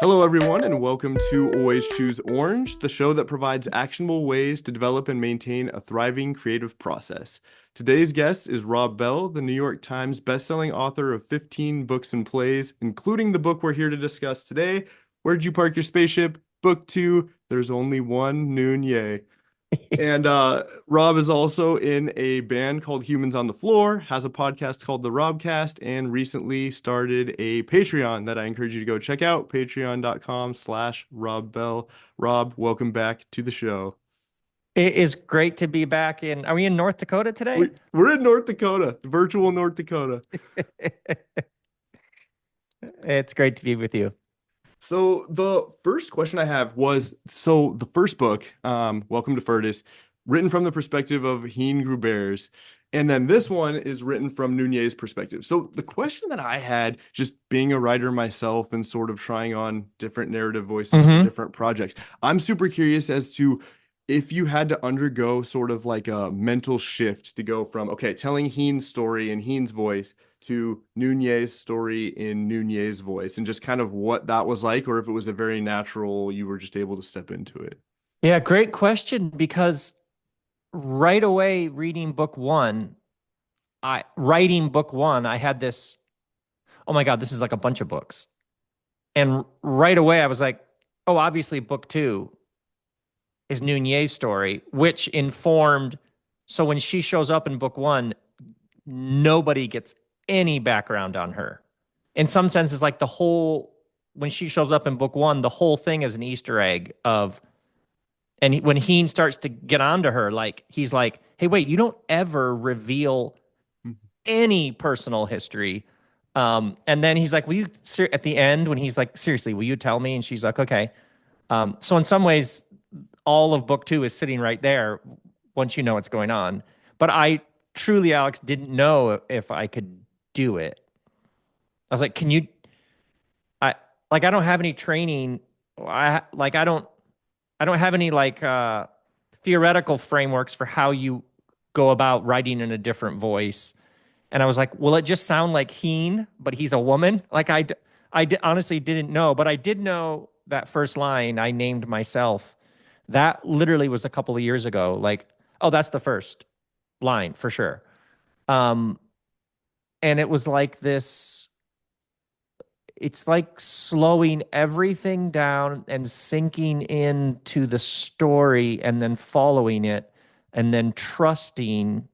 Hello, everyone, and welcome to Always Choose Orange, the show that provides actionable ways to develop and maintain a thriving creative process. Today's guest is Rob Bell, the New York Times bestselling author of 15 books and plays, including the book we're here to discuss today, Where'd You Park Your Spaceship? Book 2, There's Only One Noon Yay. And Rob is also in a band called Humans on the Floor, has a podcast called The Robcast, and recently started a Patreon that I encourage you to go check out, patreon.com/Rob Bell. Rob, welcome back to the show. It is great to be back are we in North Dakota We, today? we're in North Dakota, virtual North Dakota. It's great to be with you. So the first question I have was, so the first book, Welcome to Furtis, written from the perspective of Heen Grubers, and then this one is written from Nunez's perspective. So the question that I had, just being a writer myself and sort of trying on different narrative voices for Hmm. different projects, I'm super curious as to if you had to undergo sort of like a mental shift to go from, okay, telling Heen's story in Heen's voice to Nunez's story in Nunez's voice and just kind of what that was like, or if it was a very natural, you were just able to step into it. Yeah, great question because right away writing book one, I had this, oh my God, this is like a bunch of books. And right away I was like, oh, obviously book two is Nunez's story, which informed. So when she shows up in book one, nobody gets any background on her. In some senses, like when she shows up in book one, the whole thing is an Easter egg of, when Heen starts to get onto her, like, he's like, hey, wait, you don't ever reveal any personal history. And then he's like, at the end, when he's like, seriously, will you tell me? And she's like, okay. So in some ways, all of book two is sitting right there once you know what's going on. But I truly, Alex, didn't know if I could do it. I was like, can you? I I don't have any training. I don't have any theoretical frameworks for how you go about writing in a different voice. And I was like, will it just sound like Heen, but he's a woman? Honestly didn't know, but I did know that first line I named myself. That literally was a couple of years ago. Like, oh, that's the first line for sure. Um, and it was like this. It's like slowing everything down and sinking into the story and then following it and then trusting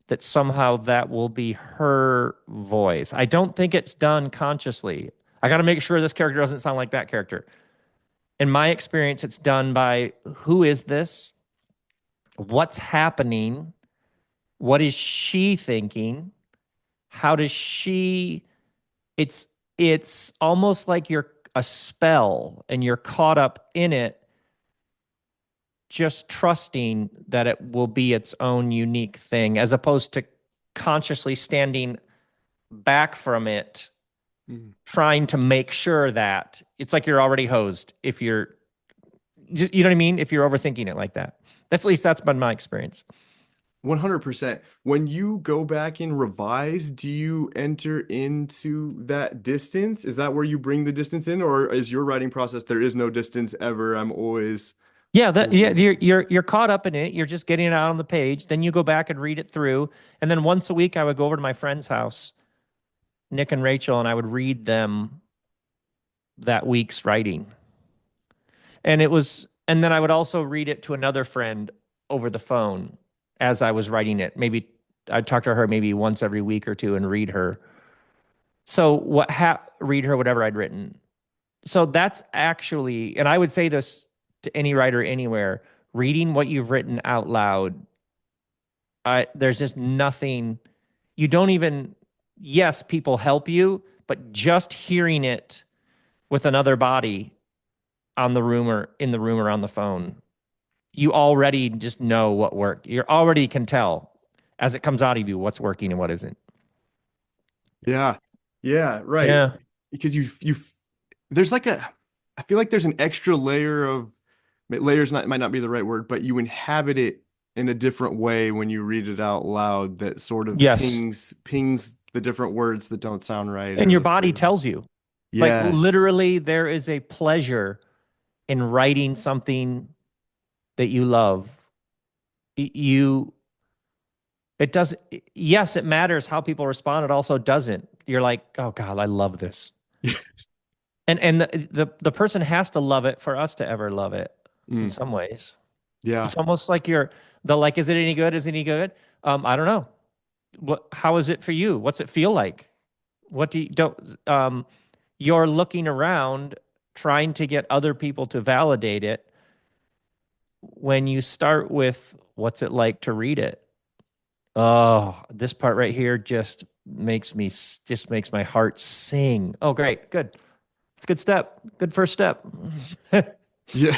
that somehow that will be her voice. I don't think it's done consciously. I got to make sure this character doesn't sound like that character. In my experience, it's done by, who is this? What's happening? What is she thinking? How does she it's it's almost like you're a spell and you're caught up in it, just trusting that it will be its own unique thing, as opposed to consciously standing back from it, Mhm. trying to make sure that it's like you're already hosed. If you're just, you know what I mean? If you're overthinking it like that, at least that's been my experience. 100%. When you go back and revise, do you enter into that distance? Is that where you bring the distance in, or is your writing process, there is no distance ever? I'm always Yeah, moving. you're caught up in it. You're just getting it out on the page. Then you go back and read it through. And then once a week, I would go over to my friend's house, Nick and Rachel, and I would read them that week's writing. And then I would also read it to another friend over the phone as I was writing it. Maybe I'd talk to her maybe once every week or two and read her. So read her whatever I'd written. So that's actually, and I would say this to any writer anywhere, reading what you've written out loud, there's just nothing, you don't even, yes, people help you, but just hearing it with another body on the room or in the room or on the phone, you already just know what worked. You already can tell as it comes out of you what's working and what isn't. Yeah. Yeah, right. Yeah. Because there's like I feel like there's an extra layer of, layers not might not be the right word, but you inhabit it in a different way when you read it out loud that sort of Yes. pings the different words that don't sound right And or your the body phrases. tells you. Like Yes. literally, there is a pleasure in writing something that you love. You, it does, yes, it matters how people respond. It also doesn't. You're like, oh God, I love this. And the person has to love it for us to ever love it in Mm, some ways. yeah. It's almost like the like, is it any good? Is it any good? I don't know. How is it for you? What's it feel like? What do you don't you're looking around trying to get other people to validate it when you start with what's it like to read it? Oh, this part right here just makes my heart sing. Oh, great. Good. It's a good step. Good first step. It's Yeah.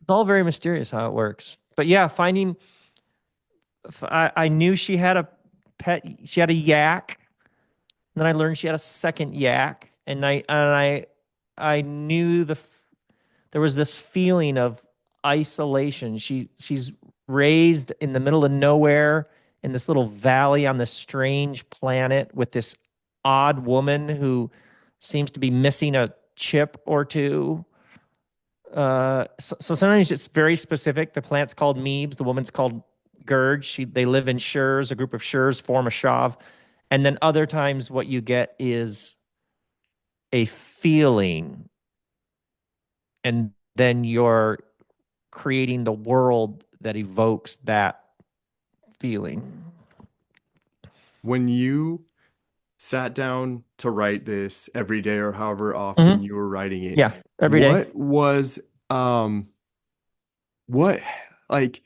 all very mysterious how it works. But yeah, I knew she had a pet, she had a yak. And then I learned she had a second yak. I knew there was this feeling of isolation. She's raised in the middle of nowhere in this little valley on this strange planet with this odd woman who seems to be missing a chip or two. So sometimes it's very specific. The plant's called Meebs. The woman's called Gurge. They live in Shurs. A group of Shurs form a Shav. And then other times, what you get is a feeling, and then you're creating the world that evokes that feeling. When you sat down to write this every day or however often Mm-hmm. you were writing it, Yeah, every day. what was what like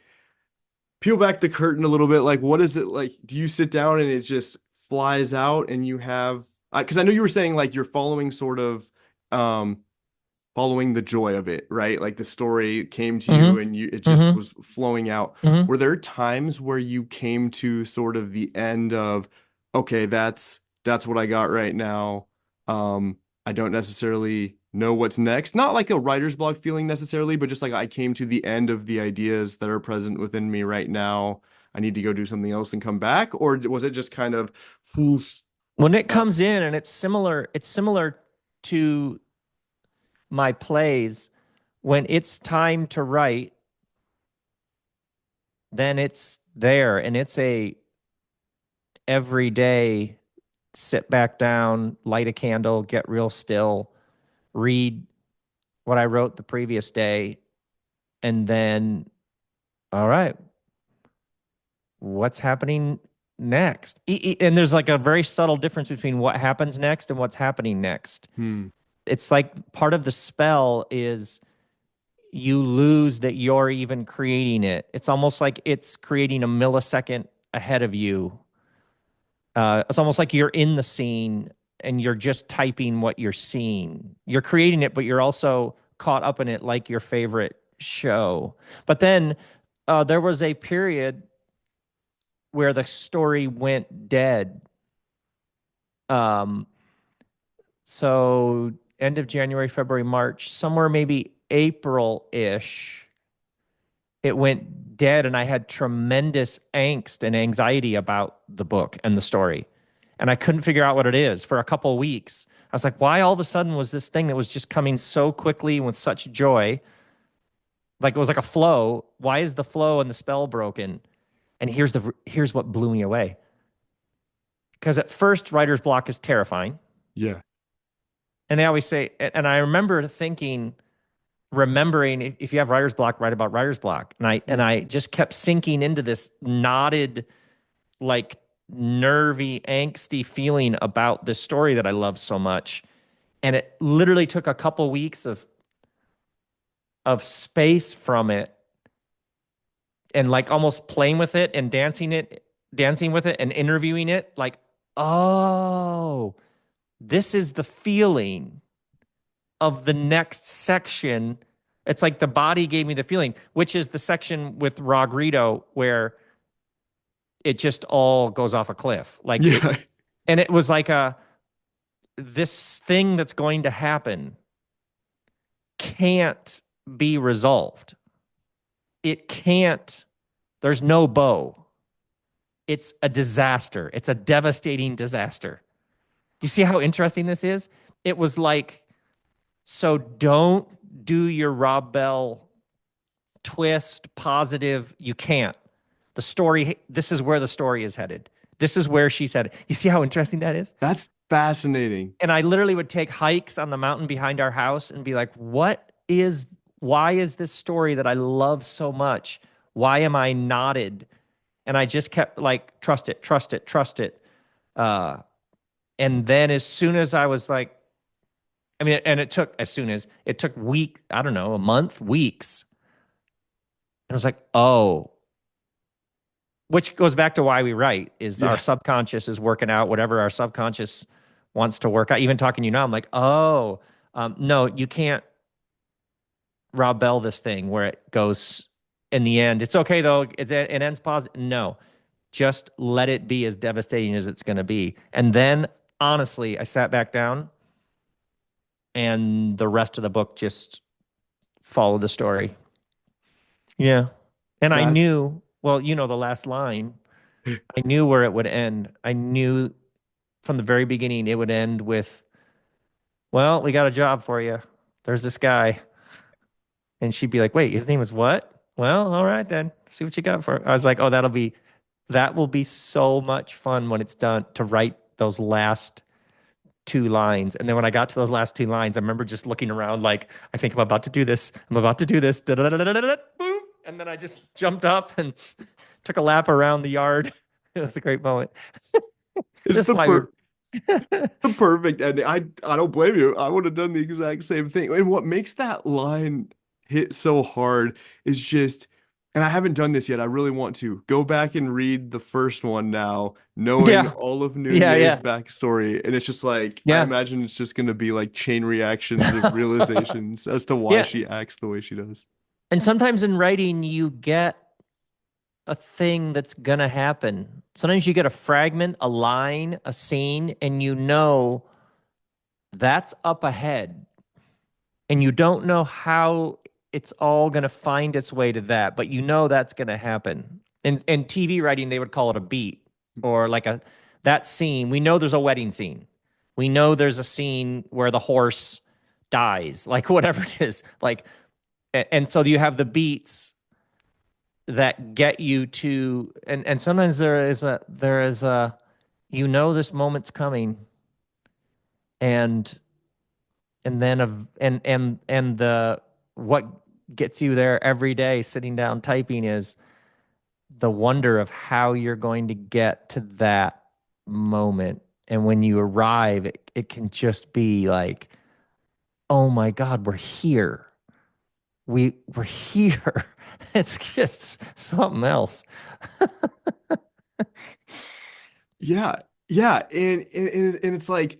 peel back the curtain a little bit, like what is it like? Do you sit down and it just flies out and you have because I know you were saying like you're following sort of um following the joy of it, right? Like the story came to you Mm-hmm. and you it just Mm-hmm. was flowing out. Mm-hmm. Were there times where you came to sort of the end of, okay, that's what I got right now. I don't necessarily know what's next. Not like a writer's block feeling necessarily, but just like I came to the end of the ideas that are present within me right now. I need to go do something else and come back, or was it just kind of, whoosh, When it that, comes in and it's similar to my plays. When it's time to write, then it's there, and it's a every day sit back down, light a candle, get real still, read what I wrote the previous day, and then, all right, what's happening next? And there's like a very subtle difference between what happens next and what's happening next. hmm, It's like part of the spell is you lose that you're even creating it. It's almost like it's creating a millisecond ahead of you. It's almost like you're in the scene and you're just typing what you're seeing. You're creating it, but you're also caught up in it like your favorite show. But then there was a period where the story went dead. Um, so end of January, February, March, somewhere maybe April-ish, it went dead, and I had tremendous angst and anxiety about the book and the story. And I couldn't figure out what it is for a couple of weeks. I was like, why all of a sudden was this thing that was just coming so quickly with such joy? Like it was like a flow. Why is the flow and the spell broken? And here's what blew me away. Because at first, writer's block is terrifying. yeah, And they always say, and I remember thinking, remembering if you have writer's block, write about writer's block. And I just kept sinking into this knotted, like nervy, angsty feeling about this story that I love so much. And it literally took a couple weeks of space from it and like almost playing with it and dancing with it and interviewing it. Like, oh, this is the feeling of the next section. It's like the body gave me the feeling, which is the section with Rogredo where it just all goes off a cliff. Like it, yeah, and it was like this thing that's going to happen can't be resolved. It can't, there's no bow. It's a disaster. It's a devastating disaster. Do you see how interesting this is? It was like So don't do your Rob Bell twist positive. You can't. The story, this is where the story is headed. This is where she's headed. You see how interesting that is? That's fascinating. And I literally would take hikes on the mountain behind our house and be like, why is this story that I love so much? Why am I knotted? And I just kept like, trust it, trust it, trust it. Uh, and then as soon as I was like, I mean, and it took I don't know, a month, weeks. And I was like, oh, which goes back to why we write is our Yeah. subconscious is working out whatever our subconscious wants to work out. Even talking to you now, I'm like, oh, no, you can't Rob Bell this thing where it goes in the end. It's okay though. It ends positive. No, just let it be as devastating as it's going to be. And then honestly, I sat back down and the rest of the book just followed the story. Yeah. And I That knew, well, you know, the last line, I knew where it would end. I knew from the very beginning it would end with, well, we got a job for you. There's this guy. And she'd be like, wait, his name is what? Well, all right then. See what you got for it. I was like, oh, that will be so much fun when it's done to write those last two lines. And then when I got to those last two lines, I remember just looking around like, I think I'm about to do this. I'm about to do this. Da-da-da-da-da-da, boom. And then I just jumped up and took a lap around the yard. It was a great moment. is This is why we're the perfect ending. I don't blame you. I would have done the exact same thing. And what makes that line hit so hard is just, and I haven't done this yet. I really want to go back and read the first one now, knowing yeah. all of Yeah, Nunez's yeah. backstory. And it's just like, I Yeah. imagine it's just going to be like chain reactions of realizations as to why Yeah. she acts the way she does. And sometimes in writing you get a thing that's gonna happen. Sometimes you get a fragment, a line, a scene, and you know that's up ahead. And you don't know how it's all gonna find its way to that, but you know that's gonna happen. In TV writing, they would call it a beat or like a that scene. We know there's a wedding scene. We know there's a scene where the horse dies, like whatever it is. Like, and so you have the beats that get you to and sometimes there is a you know this moment's coming and then of and the what gets you there every day sitting down typing is the wonder of how you're going to get to that moment. And when you arrive it can just be like, oh my god, we're here. We're here. It's just something else. Yeah. Yeah. And it's like,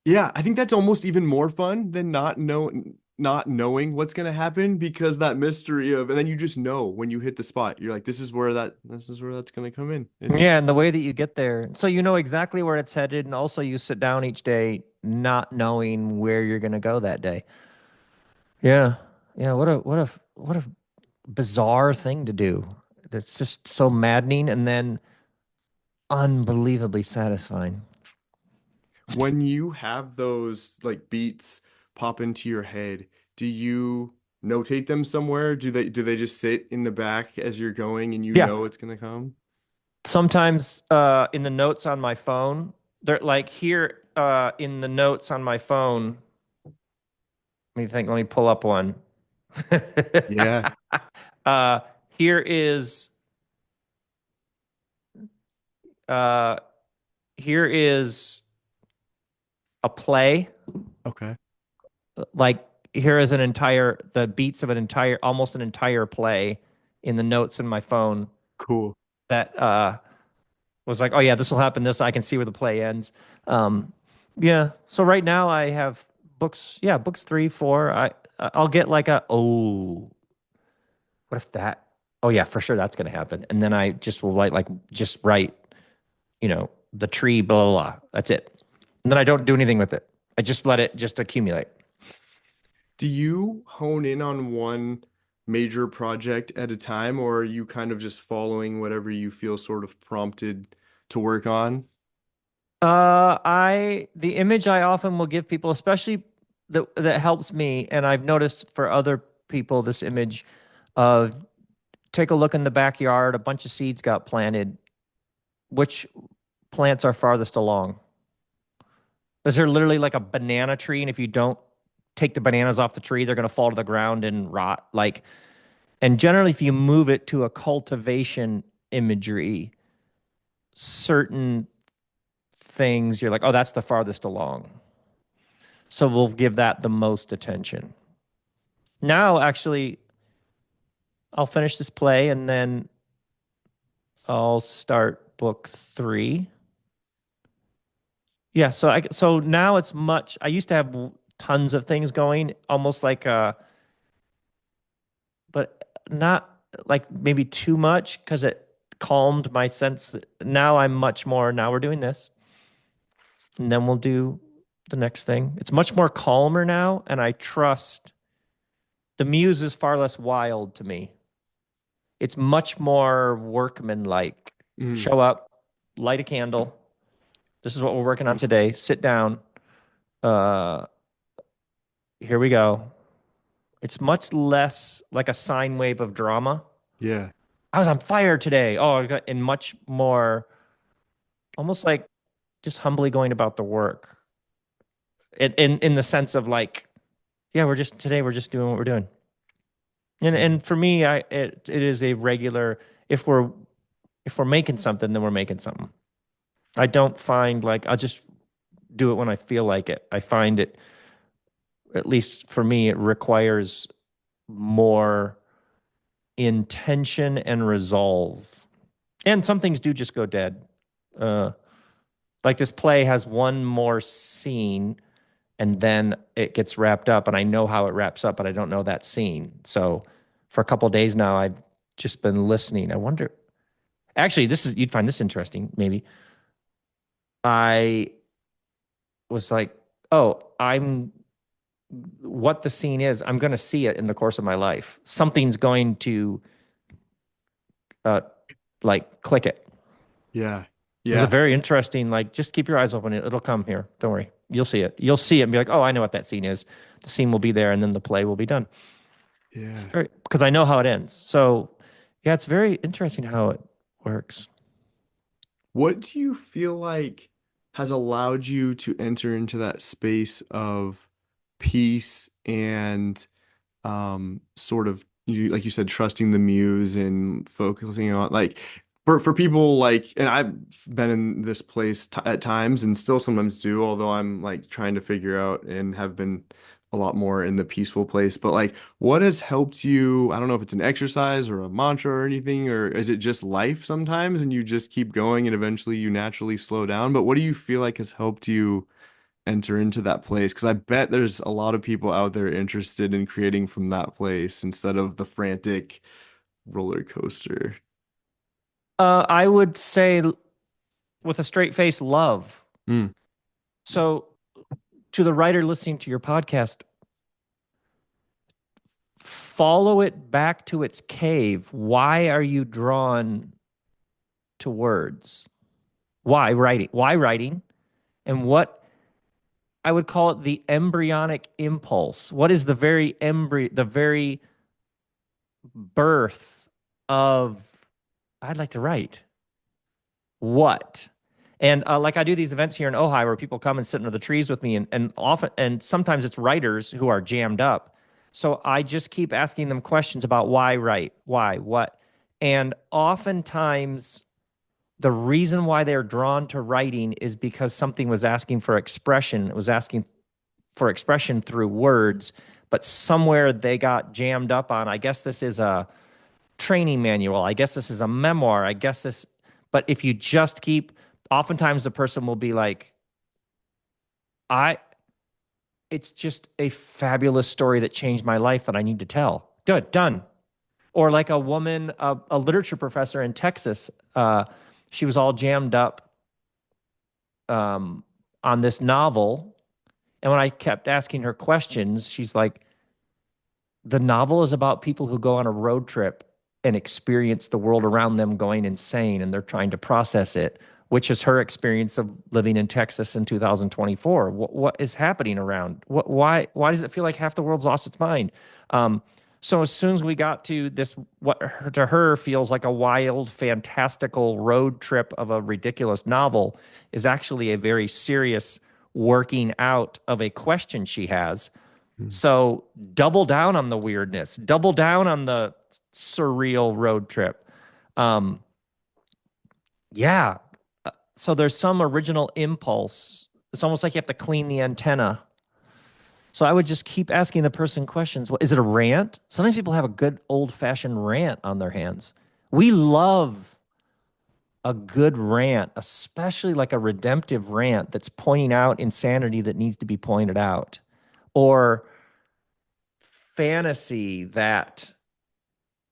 yeah, I think that's almost even more fun than not knowing what's gonna happen because that mystery of and then you just know when you hit the spot. You're like, this is where that's gonna come in. It's Yeah, and the way that you get there. So you know exactly where it's headed, and also you sit down each day not knowing where you're gonna go that day. Yeah. Yeah, what a bizarre thing to do. That's just so maddening and then unbelievably satisfying. when you have those like beats pop into your head, do you notate them somewhere? Do they just sit in the back as you're going and you Yeah. know it's gonna come? Sometimes in the notes on my phone, they're like here in the notes on my phone. Let me pull up one. Yeah. uh, here is uh, here is a play. Okay. Like here is an entire the beats of an entire almost an entire play in the notes in my phone Cool. that was like, oh yeah, this will happen. This I can see where the play ends. Um, yeah. So right now I have books. Yeah, books three, four. I'll get like a oh, what if that? Oh yeah, for sure that's gonna happen. And then I just will like just write, you know, the tree, blah blah blah. That's it. And then I don't do anything with it. I just let it just accumulate. Do you hone in on one major project at a time, or are you kind of just following whatever you feel sort of prompted to work on? The image I often will give people, especially that helps me, and I've noticed for other people this image of take a look in the backyard, a bunch of seeds got planted. Which plants are farthest along? Is there literally like a banana tree, and if you don't take the bananas off the tree, they're going to fall to the ground and rot? Like, and generally, if you move it to a cultivation imagery, certain things you're like, oh, that's the farthest along. So we'll give that the most attention. Now, actually, I'll finish this play and then I'll start book 3. Yeah, so now it's much. I used to have tons of things going, almost like but not like maybe too much because it calmed my sense. Now I'm much more. Now we're doing this, and then we'll do the next thing. It's much more calmer now, and I trust the muse is far less wild to me. It's much more workmanlike. Mm. Show up, light a candle. This is what we're working on today. Sit down. Here we go. It's much less like a sine wave of drama. Yeah. I was on fire today. Oh, and much more almost like just humbly going about the work. In the sense of like, yeah, we're just doing what we're doing. And for me, it is a regular, if we're making something, then we're making something. I don't find like I'll just do it when I feel like it. I find it, at least for me, it requires more intention and resolve. And some things do just go dead. Like this play has one more scene and then it gets wrapped up, and I know how it wraps up, but I don't know that scene. So for a couple of days now, I've just been listening. I wonder, actually, you'd find this interesting, maybe. I was like, oh, what the scene is, I'm going to see it in the course of my life. Something's going to like click it. Yeah. It's a very interesting, like, just keep your eyes open. It'll come here. Don't worry. You'll see it. You'll see it and be like, oh, I know what that scene is. The scene will be there and then the play will be done. Yeah. Because I know how it ends. So yeah, it's very interesting how it works. What do you feel like has allowed you to enter into that space of peace and sort of like you said, trusting the muse and focusing on like for people like, and I've been in this place t at times and still sometimes do, although I'm like trying to figure out and have been a lot more in the peaceful place. But like, what has helped you? I don't know if it's an exercise or a mantra or anything, or is it just life sometimes and you just keep going and eventually you naturally slow down? But what do you feel like has helped you enter into that place? Because I bet there's a lot of people out there interested in creating from that place instead of the frantic roller coaster. I would say with a straight face, love. Mm. So to the writer listening to your podcast, follow it back to its cave. Why are you drawn to words? Why writing? Why writing? And what I would call it the embryonic impulse. What is the very the very birth of I'd like to write? What? And like I do these events here in Ojai where people come and sit under the trees with me, and often and sometimes it's writers who are jammed up. So I just keep asking them questions about why write, why, what, and oftentimes the reason why they're drawn to writing is because something was asking for expression. It was asking for expression through words, but somewhere they got jammed up on, I guess this is a training manual. I guess this is a memoir. I guess this, but if you just keep, oftentimes the person will be like, it's just a fabulous story that changed my life that I need to tell. Good, done. Or like a woman, a literature professor in Texas, she was all jammed up on this novel. And when I kept asking her questions, she's like, the novel is about people who go on a road trip and experience the world around them going insane, and they're trying to process it. which is her experience of living in Texas in 2024. What is happening around? Why does it feel like half the world's lost its mind? Um, so as soon as we got to this, what to her feels like a wild, fantastical road trip of a ridiculous novel is actually a very serious working out of a question she has. Mm. So double down on the weirdness, double down on the surreal road trip. Um, yeah. So there's some original impulse. It's almost like you have to clean the antenna. So I would just keep asking the person questions. What is it, a rant? Sometimes people have a good old fashioned rant on their hands. We love a good rant, especially like a redemptive rant that's pointing out insanity that needs to be pointed out, or fantasy that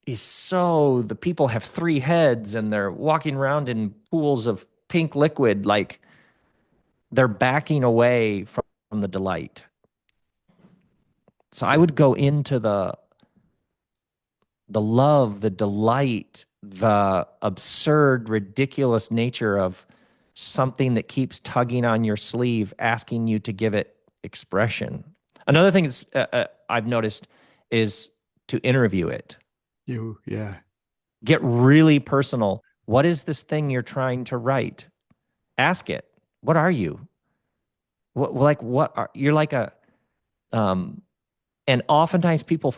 is so the people have three heads and they're walking around in pools of pink liquid, like they're backing away from the delight. So I would go into the love, the delight, the absurd, ridiculous nature of something that keeps tugging on your sleeve, asking you to give it expression. Another thing that's, I've noticed is to interview it. Yeah. Get really personal. What is this thing you're trying to write? Ask it. What are you? What are you're like a um and oftentimes people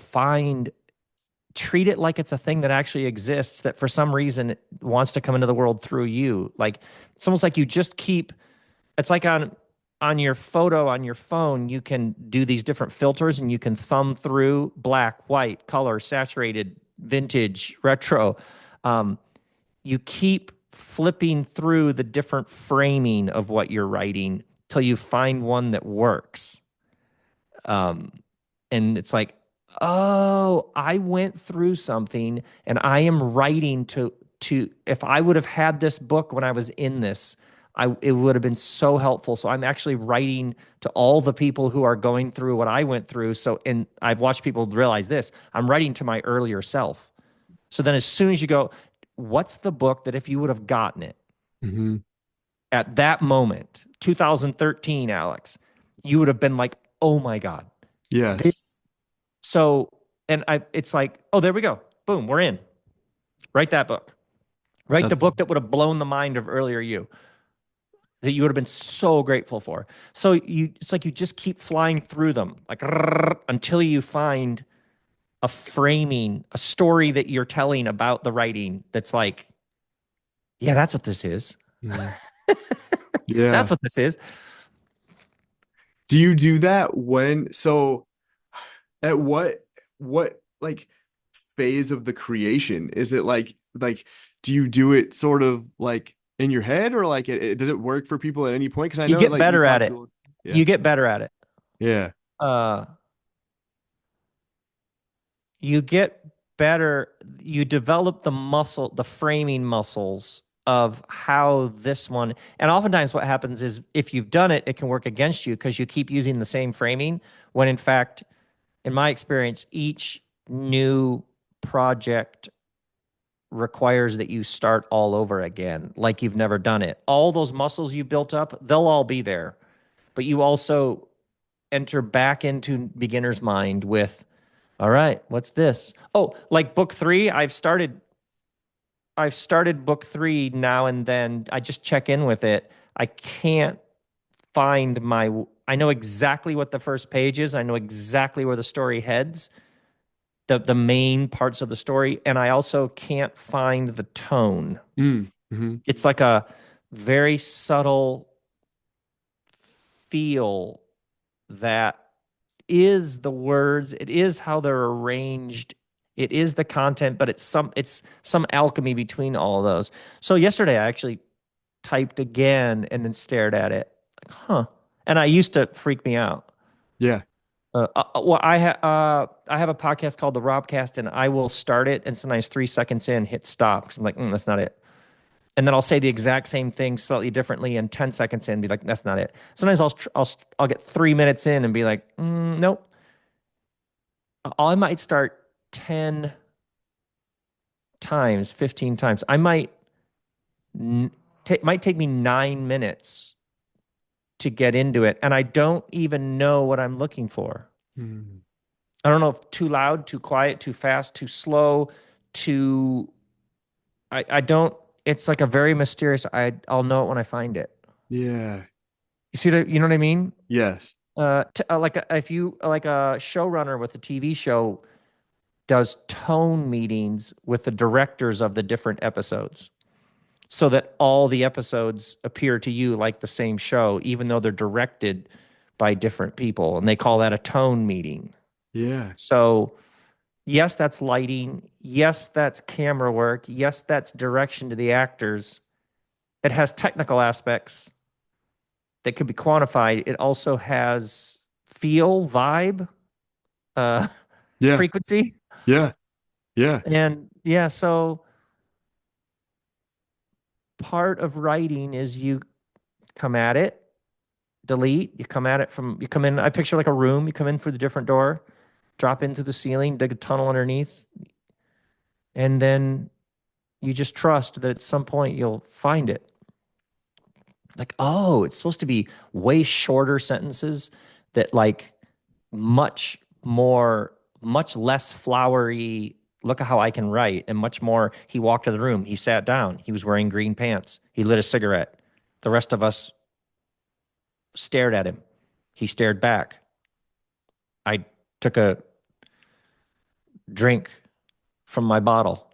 treat it like it's a thing that actually exists that for some reason wants to come into the world through you. Like it's almost like you just keep it's like on your photo on your phone, you can do these different filters and you can thumb through black, white, color, saturated, vintage, retro. Um, you keep flipping through the different framing of what you're writing till you find one that works. Um, and it's like, oh, I went through something and I am writing to if I would have had this book when I was in this, it would have been so helpful. So I'm actually writing to all the people who are going through what I went through. So and I've watched people realize this. I'm writing to my earlier self. So then as soon as you go, what's the book that if you would have gotten it Hmm. at that moment, 2013, Alex, you would have been like, oh my God, Yes. this. So, and it's like, oh, there we go. Boom, we're in. Write that book. Write the That's book that would have blown the mind of earlier you, that you would have been so grateful for. So it's like you just keep flying through them, like until you find a framing, a story that you're telling about the writing that's like, yeah, that's what this is. Mhm. Yeah. That's what this is. Do you do that at what like phase of the creation? Is it like do you do it sort of like in your head or like does it work for people at any point? Because I You know get like you better at talked it. to yeah. You get better at it. Yeah. Uh, you get better. You develop the framing muscles of how this one, and oftentimes what happens is if you've done it, it can work against you because you keep using the same framing when in fact, in my experience, each new project requires that you start all over again, like you've never done it. All those muscles you built up, they'll all be there. But you also enter back into beginner's mind with, all right, what's this? Oh, like book three, I've started book three now and then. I just check in with it. I can't find I know exactly what the first page is. I know exactly where the story heads, the main parts of the story, and I also can't find the tone. Mm-hmm. It's like a very subtle feel that is the words, it is how they're arranged, it is the content, but it's some alchemy between all of those. So yesterday I actually typed again and then stared at it, like, huh. And I used to freak me out. Yeah. Well, I have a podcast called the Robcast, and I will start it, and sometimes 3 seconds in, hit stop because I'm like, that's not it. And then I'll say the exact same thing slightly differently, and 10 seconds in, be like, that's not it. Sometimes I'll get 3 minutes in and be like, nope. I might start 10 times, 15 times. I might might take me 9 minutes to get into it, and I don't even know what I'm looking for. Hmm. I don't know if too loud, too quiet, too fast, too slow, too. I don't. It's like a very mysterious. I'll know it when I find it. Yeah. You see what you know what I mean? Yes. If you like a showrunner with a TV show does tone meetings with the directors of the different episodes so that all the episodes appear to you like the same show, even though they're directed by different people. And they call that a tone meeting. Yeah. So, yes, that's lighting. Yes, that's camera work. Yes, that's direction to the actors. It has technical aspects that could be quantified. It also has feel, vibe, uh, Yeah. frequency. Yeah. Yeah. And yeah, so part of writing is you come at it, delete, you come at it you come in, I picture like a room, you come in through the different door, drop in through the ceiling, dig a tunnel underneath, and then you just trust that at some point you'll find it. Like, oh, it's supposed to be way shorter sentences that like much more, much less flowery. Look at how I can write, and much more. He walked to the room. He sat down. He was wearing green pants. He lit a cigarette. The rest of us stared at him. He stared back. I took a drink from my bottle.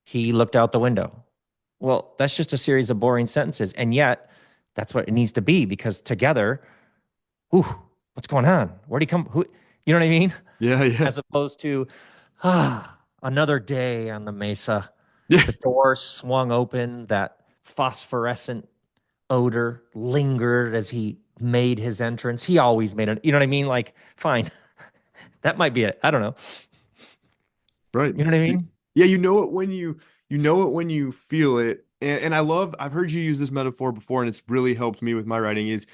He looked out the window. Well, that's just a series of boring sentences. And yet, that's what it needs to be because together, whew, what's going on? Where'd he come? Who, you know what I mean? Yeah. Yeah. As opposed to, another day on the mesa. Yeah. The door swung open. That phosphorescent odor lingered as he made his entrance. He always made it. You know what I mean? Like, fine, that might be it. I don't know. Right. You know what I mean? Yeah, you know it when you feel it. And I've heard you use this metaphor before, and it's really helped me with my writing is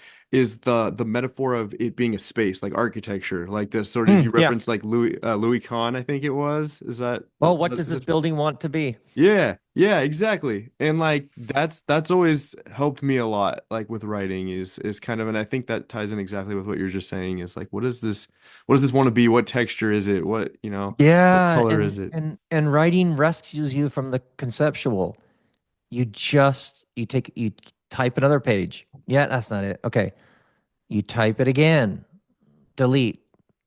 the metaphor of it being a space, like architecture, like the sort of you Yeah. reference like Louis Kahn, I think it was. Oh, Is what that does this that's building want to be? yeah, yeah, exactly. And like that's always helped me a lot, like with writing is kind of, and I think that ties in exactly with what you're just saying is like what does this want to be? What texture is it? What, what Yeah, color is and it? and writing rescues you from the conceptual. You type another page. Yeah, that's not it. Okay. You type it again. Delete,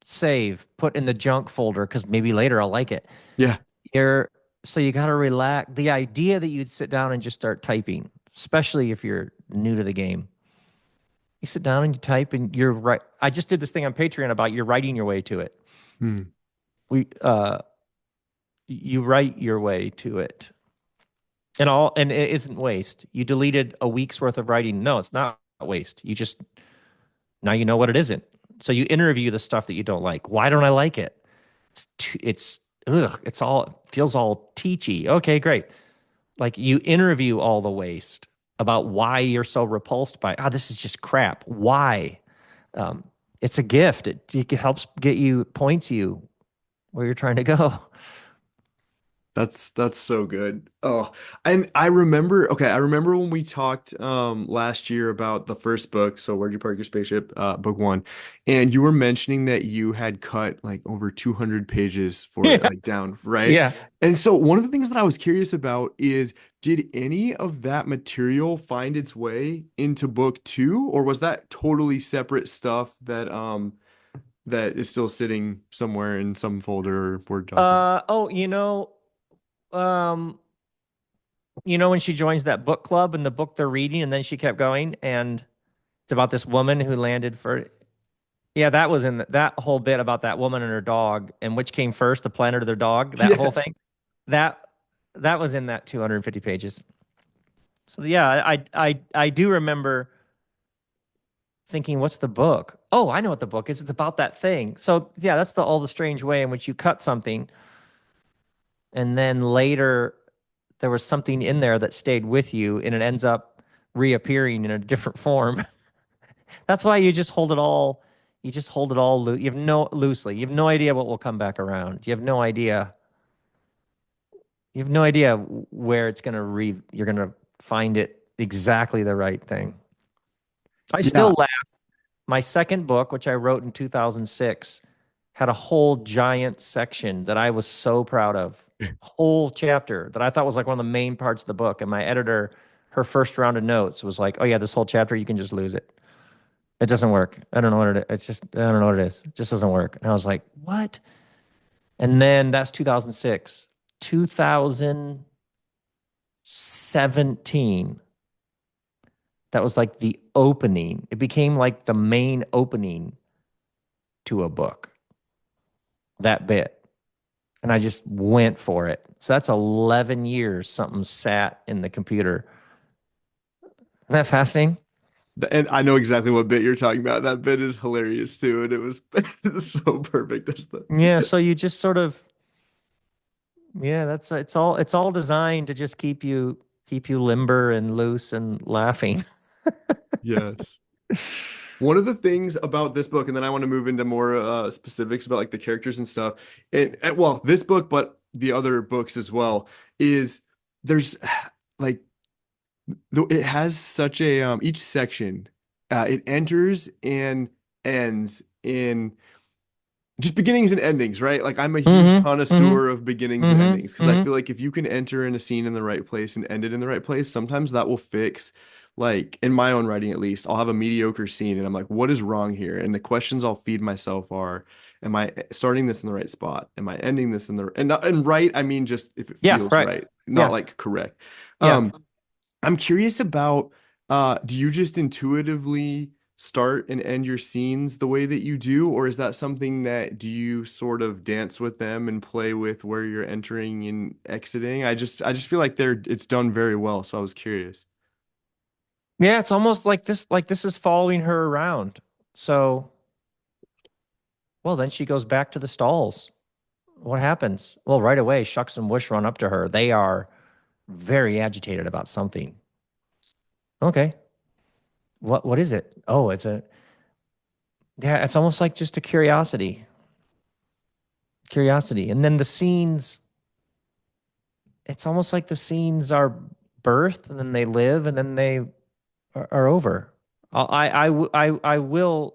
save, put in the junk folder because maybe later I'll like it. Yeah. You're so you got to relax. The idea that you'd sit down and just start typing, especially if you're new to the game, you sit down and you type and you're right. I just did this thing on Patreon about you're writing your way to it. Hmm. We You write your way to it. And it isn't waste. You deleted a week's worth of writing. No, it's not waste. You just now you know what it isn't. So you interview the stuff that you don't like. Why don't I like it? It's ugh, it's all it feels all teachy. Okay, great. Like you interview all the waste about why you're so repulsed by, this is just crap. Why? Um, it's a gift. It helps points you where you're trying to go. That's so good. Oh, and I remember when we talked last year about the first book, so Where'd You Park Your Spaceship, book one, and you were mentioning that you had cut like over 200 pages for it, Yeah. like down, right? Yeah. And so one of the things that I was curious about is did any of that material find its way into book two, or was that totally separate stuff that is still sitting somewhere in some folder or Word document? Oh, um, when she joins that book club and the book they're reading, and then she kept going, and it's about this woman who landed for. Yeah, that was in that whole bit about that woman and her dog, and which came first, the planet or their dog. That whole Yes. thing, that that was in that 250 pages. So yeah, I do remember thinking, what's the book? Oh, I know what the book is. It's about that thing. So yeah, that's all the strange way in which you cut something, and then later there was something in there that stayed with you, and it ends up reappearing in a different form. That's why you just hold it all. You just hold it all You have no loosely. You have no idea what will come back around. You have no idea. You have no idea where it's gonna re. You're gonna find it exactly the right thing. I Yeah. still laugh. My second book, which I wrote in 2006, had a whole giant section that I was so proud of. Whole chapter that I thought was like one of the main parts of the book. And my editor, her first round of notes was like, "Oh yeah, this whole chapter, you can just lose it. It doesn't work. I don't know what it is. It's just, I don't know what it is. It just doesn't work." And I was like, "What?" And then that's 2006. 2017, that was like the opening. It became like the main opening to a book, that bit. And I just went for it. So that's 11 years something sat in the computer. Isn't that fascinating? And I know exactly what bit you're talking about. That bit is hilarious too, and it was so perfect. That's the Yeah, so you just sort of, yeah, that's it's all designed to just keep you limber and loose and laughing. yes. One of the things about this book, and then I want to move into more specifics about like the characters and stuff, and well, this book, but the other books as well, is there's like it has such a each section, it enters and ends in just beginnings and endings, right? Like I'm a huge Mm-hmm. connoisseur Mm-hmm. of beginnings and endings Mm-hmm. because I Mm-hmm. feel like if you can enter in a scene in the right place and end it in the right place, sometimes that will fix, like in my own writing at least, I'll have a mediocre scene and I'm like, what is wrong here? And the questions I'll feed myself are, am I starting this in the right spot? Am I ending this in the and right? I mean, just if it Yeah, feels right. right, not Yeah. like correct. Yeah. Um, I'm curious about do you just intuitively start and end your scenes the way that you do, or is that something that do you sort of dance with them and play with where you're entering and exiting? I just feel like it's done very well, so I was curious. Yeah, it's almost like this is following her around. So, well, then she goes back to the stalls. What happens? Well, right away, Shucks and Woosh run up to her. They are very agitated about something. Okay. What is it? Oh, yeah, it's almost like just a curiosity. Curiosity. And then the scenes, it's almost like the scenes are birthed and then they live and then they are over. I will.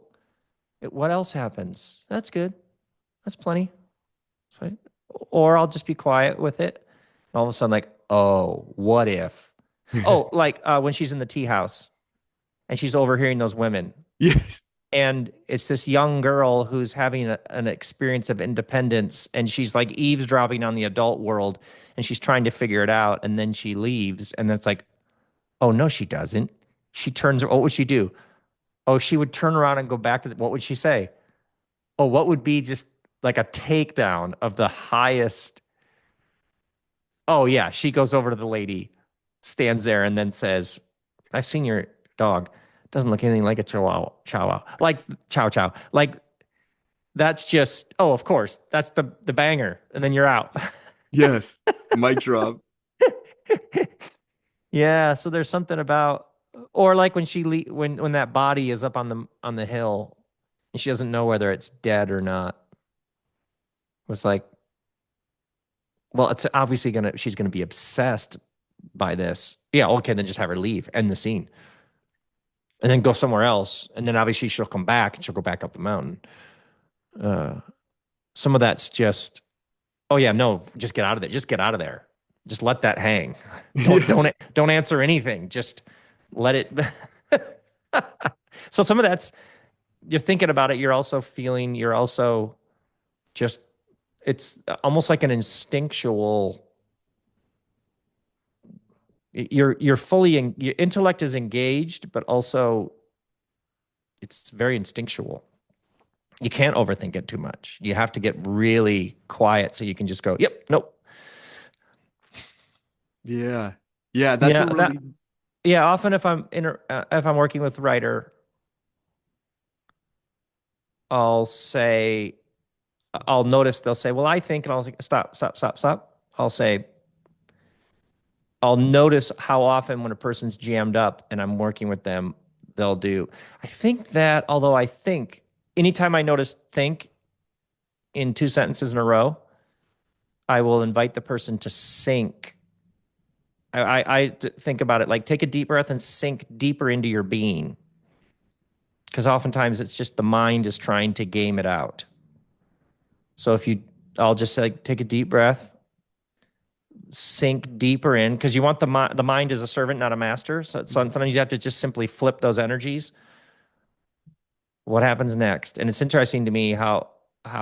What else happens? That's good. That's plenty. Right? Or I'll just be quiet with it. And all of a sudden, like, oh, what if? Oh, like when she's in the tea house and she's overhearing those women. Yes. And it's this young girl who's having an experience of independence and she's like eavesdropping on the adult world and she's trying to figure it out. And then she leaves. And it's like, oh, no, she doesn't. She turns, what would she do? Oh, she would turn around and go back to what would she say? Oh, what would be just like a takedown of the highest. Oh, yeah. She goes over to the lady, stands there, and then says, I've seen your dog. Doesn't look anything like a chihuahua. Chihuahua. Like chow chow. Like that's just, oh, of course. That's the banger. And then you're out. Yes. Mic drop. Yeah. So there's something about, or like when when that body is up on the hill and she doesn't know whether it's dead or not. It's like, well, it's obviously she's gonna be obsessed by this. Yeah, okay, then just have her leave, end the scene, and then go somewhere else. And then obviously she'll come back and she'll go back up the mountain. Uh, some of that's just, oh yeah, no, just get out of there. Just get out of there. Just let that hang. Don't don't Yes. don't answer anything. Just let it. So some of that's, you're thinking about it. You're also feeling. You're also just. It's almost like an instinctual. You're fully in, your intellect is engaged, but also it's very instinctual. You can't overthink it too much. You have to get really quiet so you can just go, yep, nope. Yeah. Yeah, that's a Yeah, that really yeah, often if I'm working with a writer, I'll say I'll notice they'll say, "Well, I think," and I'll say, "Stop, stop, stop, stop." I'll notice how often when a person's jammed up and I'm working with them, they'll do. I think that although I think anytime I notice think in two sentences in a row, I will invite the person to sync Think about it like take a deep breath and sink deeper into your being. Because oftentimes it's just the mind is trying to game it out. So if you, I'll just say, take a deep breath, sink deeper in, because you want the mind as a servant, not a master. So sometimes you have to just simply flip those energies. What happens next? And it's interesting to me how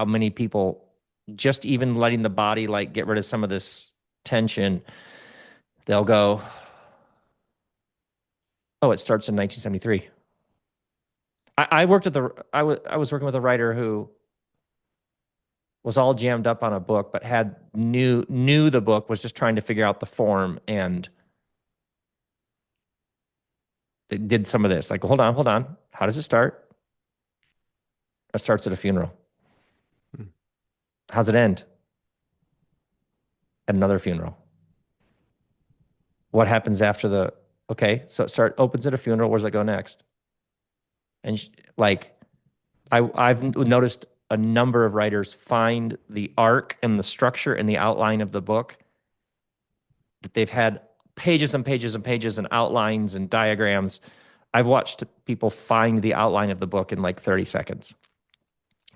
many people just even letting the body like get rid of some of this tension, they'll go, oh, it starts in 1973. I worked with I was working with a writer who was all jammed up on a book, but had knew the book, was just trying to figure out the form, and it did some of this. Like, hold on. How does it start? It starts at a funeral. Hmm. How's it end? At another funeral. What happens after the, okay, so it opens at a funeral. Where does it go next? And like, I've noticed a number of writers find the arc and the structure and the outline of the book that they've had pages and pages and pages and outlines and diagrams. I've watched people find the outline of the book in like 30 seconds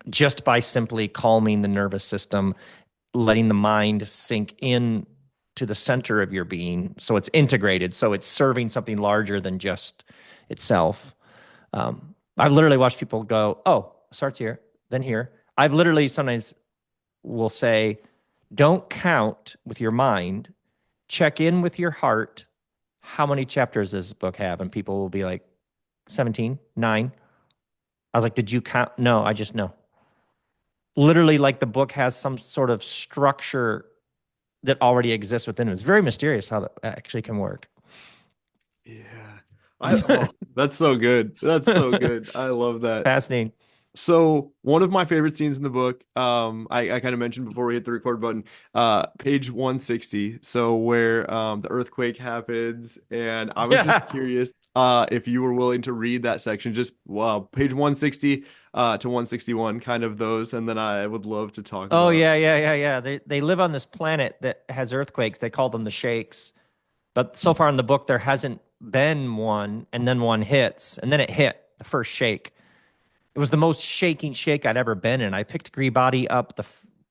just by simply calming the nervous system, letting the mind sink in to the center of your being. So it's integrated. So it's serving something larger than just itself. I've literally watched people go, oh, starts here, then here. I've literally sometimes will say, don't count with your mind, check in with your heart. How many chapters does this book have? And people will be like, 17, 9. I was like, did you count? No, I just know. Literally, like the book has some sort of structure that already exists within it. It's very mysterious how that actually can work. Yeah. Oh, that's so good. That's so good. I love that. Fascinating. So one of my favorite scenes in the book, I kind of mentioned before we hit the record button, page 160. So where the earthquake happens, and I was just Yeah. curious if you were willing to read that section, just page 160 to 161, kind of those, and then I would love to talk Oh about. yeah. They live on this planet that has earthquakes. They call them the shakes. But so far in the book, there hasn't been one, and then one hits, and then it hit the first shake. It was the most shaking shake I'd ever been in. I picked Gribati up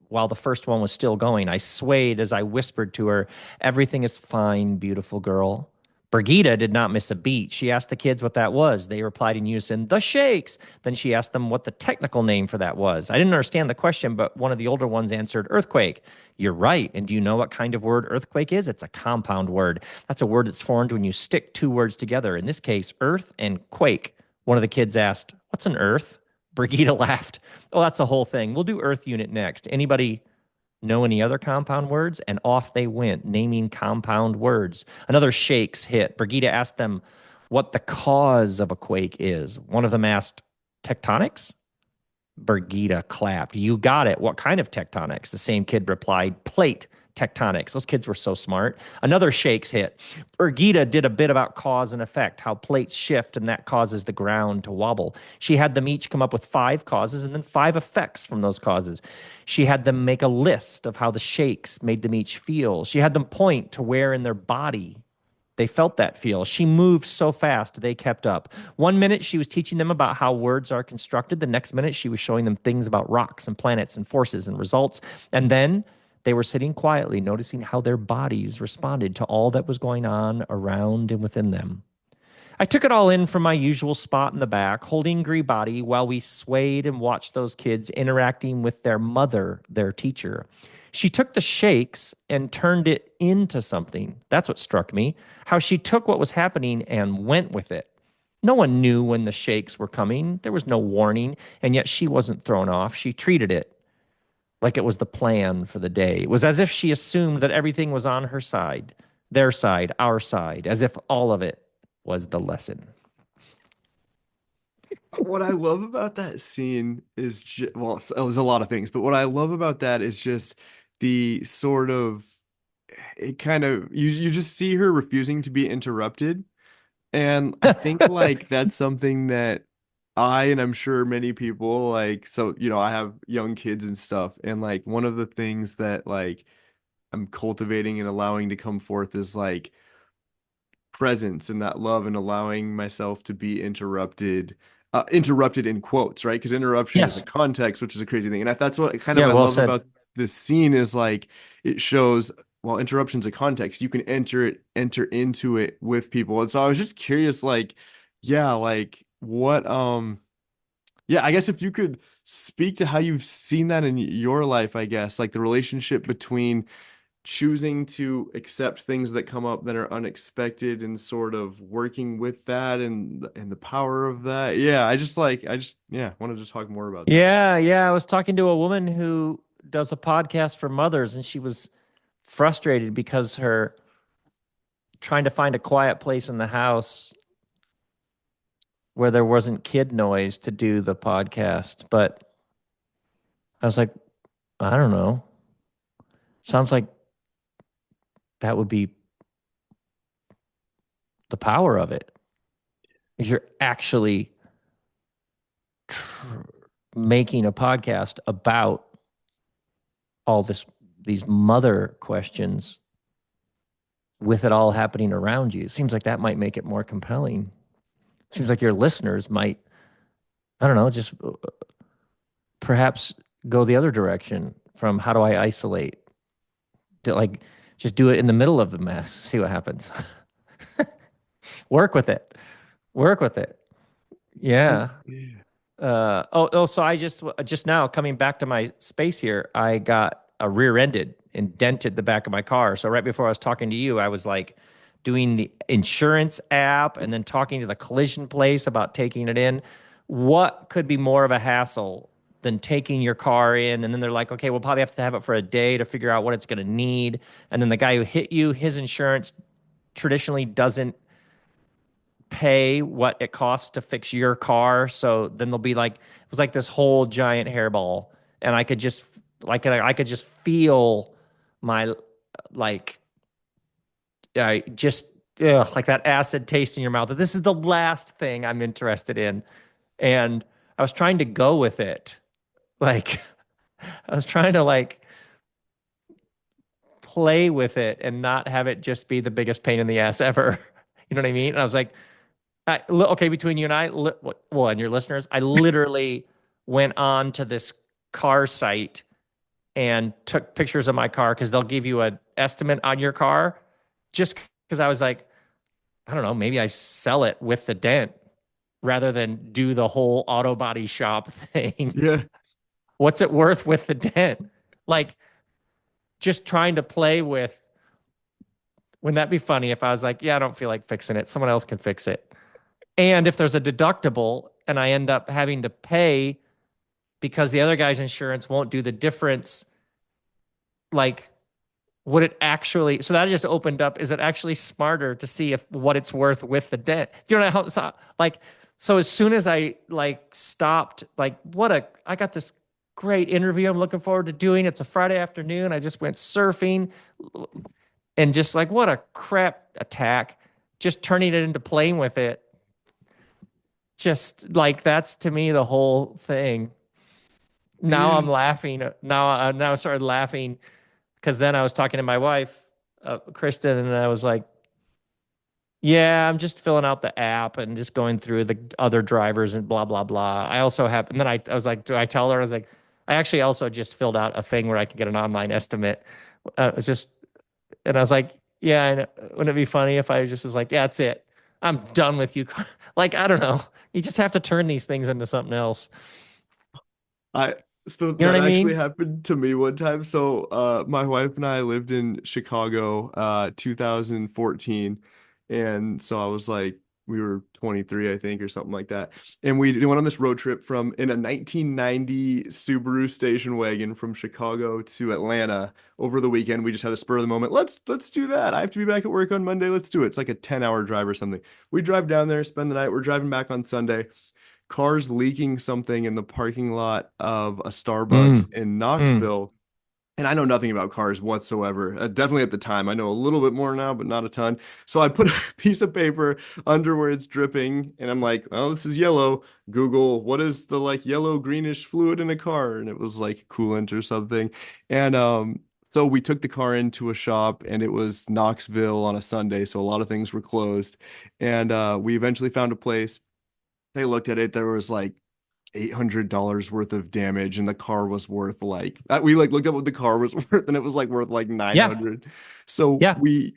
while the first one was still going. I swayed as I whispered to her, "Everything is fine, beautiful girl." Brigida did not miss a beat. She asked the kids what that was. They replied in unison, "The shakes." Then she asked them what the technical name for that was. I didn't understand the question, but one of the older ones answered, "Earthquake." "You're right. And do you know what kind of word earthquake is? It's a compound word. That's a word that's formed when you stick two words together. In this case, earth and quake. One of the kids asked, "What's an earth?" Brigida laughed. "Oh, that's a whole thing. We'll do earth unit next. Anybody know any other compound words?" And off they went, naming compound words. Another shakes hit. Brigida asked them what the cause of a quake is. One of them asked, "Tectonics?" Brigida clapped. "You got it. What kind of tectonics?" The same kid replied, "Plate tectonics." Those kids were so smart. Another shakes hit. Brigida did a bit about cause and effect, how plates shift and that causes the ground to wobble. She had them each come up with 5 causes and then 5 effects from those causes. She had them make a list of how the shakes made them each feel. She had them point to where in their body they felt that feel. She moved so fast, they kept up. One minute, she was teaching them about how words are constructed. The next minute, she was showing them things about rocks and planets and forces and results. And then they were sitting quietly, noticing how their bodies responded to all that was going on around and within them. I took it all in from my usual spot in the back, holding Gribati while we swayed and watched those kids interacting with their mother, their teacher. She took the shakes and turned it into something. That's what struck me, how she took what was happening and went with it. No one knew when the shakes were coming. There was no warning, and yet she wasn't thrown off. She treated it like it was the plan for the day. It was as if she assumed that everything was on her side, their side, our side, as if all of it was the lesson. What I love about that scene is well, there's a lot of things, but what I love about that is just the sort of it kind of you just see her refusing to be interrupted. And I think like that's something that and I'm sure many people like, so, I have young kids and stuff. And like one of the things that like I'm cultivating and allowing to come forth is like presence and that love and allowing myself to be interrupted in quotes, right? Because interruption is a Yes. context, which is a crazy thing. And that's what kind of Yeah, I well love said. about this scene is like it shows while interruption's a context, you can enter into it with people. And so I was just curious, like, yeah, like what yeah, I guess if you could speak to how you've seen that in your life, I guess, like the relationship between choosing to accept things that come up that are unexpected and sort of working with that and the power of that. Yeah, I just yeah, wanted to talk more about that. Yeah, yeah. I was talking to a woman who does a podcast for mothers, and she was frustrated because her trying to find a quiet place in the house where there wasn't kid noise to do the podcast. But I was like, I don't know. Sounds like that would be the power of it. You're actually tr- making a podcast about all these mother questions with it all happening around you. It seems like that might make it more compelling. Seems like your listeners might, I don't know, just perhaps go the other direction from how do I isolate to like just do it in the middle of the mess, see what happens. Work with it. Work with it. And Yeah. yeah. So I just now coming back to my space here, I got a rear-ended and dented the back of my car. So right before I was talking to you, I was like doing the insurance app and then talking to the collision place about taking it in. What could be more of a hassle than taking your car in? And then they're like, okay, we'll probably have to have it for a day to figure out what it's going to need. And then the guy who hit you, his insurance traditionally doesn't pay what it costs to fix your car. So then they'll be like, it was like this whole giant hairball. And I could just feel my, like, I just, like that acid taste in your mouth. That this is the last thing I'm interested in. And I was trying to go with it. Like, I was trying to like play with it and not have it just be the biggest pain in the ass ever. You know what I mean? And I was like, okay, between you and I, well, and your listeners, I literally went on to this car site and took pictures of my car because they'll give you an estimate on your car. Just because I was like, I don't know, maybe I sell it with the dent rather than do the whole auto body shop thing. Yeah. What's it worth with the dent? Like, just trying to play with, wouldn't that be funny if I was like, yeah, I don't feel like fixing it. Someone else can fix it. And if there's a deductible and I end up having to pay because the other guy's insurance won't do the difference, like, would it actually, so that just opened up, is it actually smarter to see if what it's worth with the debt? Do you know how, so, like, so as soon as I like stopped, like, I got this great interview I'm looking forward to doing. It's a Friday afternoon. I just went surfing and just like, what a crap attack. Just turning it into playing with it. Just like, that's to me the whole thing. Now Yeah. I'm laughing. Now I started laughing because then I was talking to my wife, Kristen, and I was like, "Yeah, I'm just filling out the app and just going through the other drivers and blah blah blah." I also have, and then I was like, "Do I tell her?" I was like, "I actually also just filled out a thing where I can get an online estimate." It's just, and I was like, "Yeah, wouldn't it be funny if I just was like, yeah, that's it. I'm done with you." Like, I don't know. You just have to turn these things into something else. I so You know that what I actually mean? happened to me one time. So my wife and I lived in Chicago 2014. And so I was like we were 23, I think, or something like that. And we went on this road trip from in a 1990 Subaru station wagon from Chicago to Atlanta over the weekend. We just had a spur of the moment. Let's do that. I have to be back at work on Monday. Let's do it. It's like a 10-hour drive or something. We drive down there, spend the night. We're driving back on Sunday, cars leaking something in the parking lot of a Starbucks Mm, in mm. Knoxville. And I know nothing about cars whatsoever. Definitely at the time. I know a little bit more now, but not a ton. So I put a piece of paper under where it's dripping, and I'm like, "Oh, this is yellow. Google, what is the like yellow greenish fluid in a car?" And it was like coolant or something. And So we took the car into a shop and it was Knoxville on a Sunday, so a lot of things were closed. And we eventually found a place. They looked at it, there was like $800 worth of damage and the car was worth like we like looked up what the car was worth and it was like worth like Yeah. 900. So Yeah. we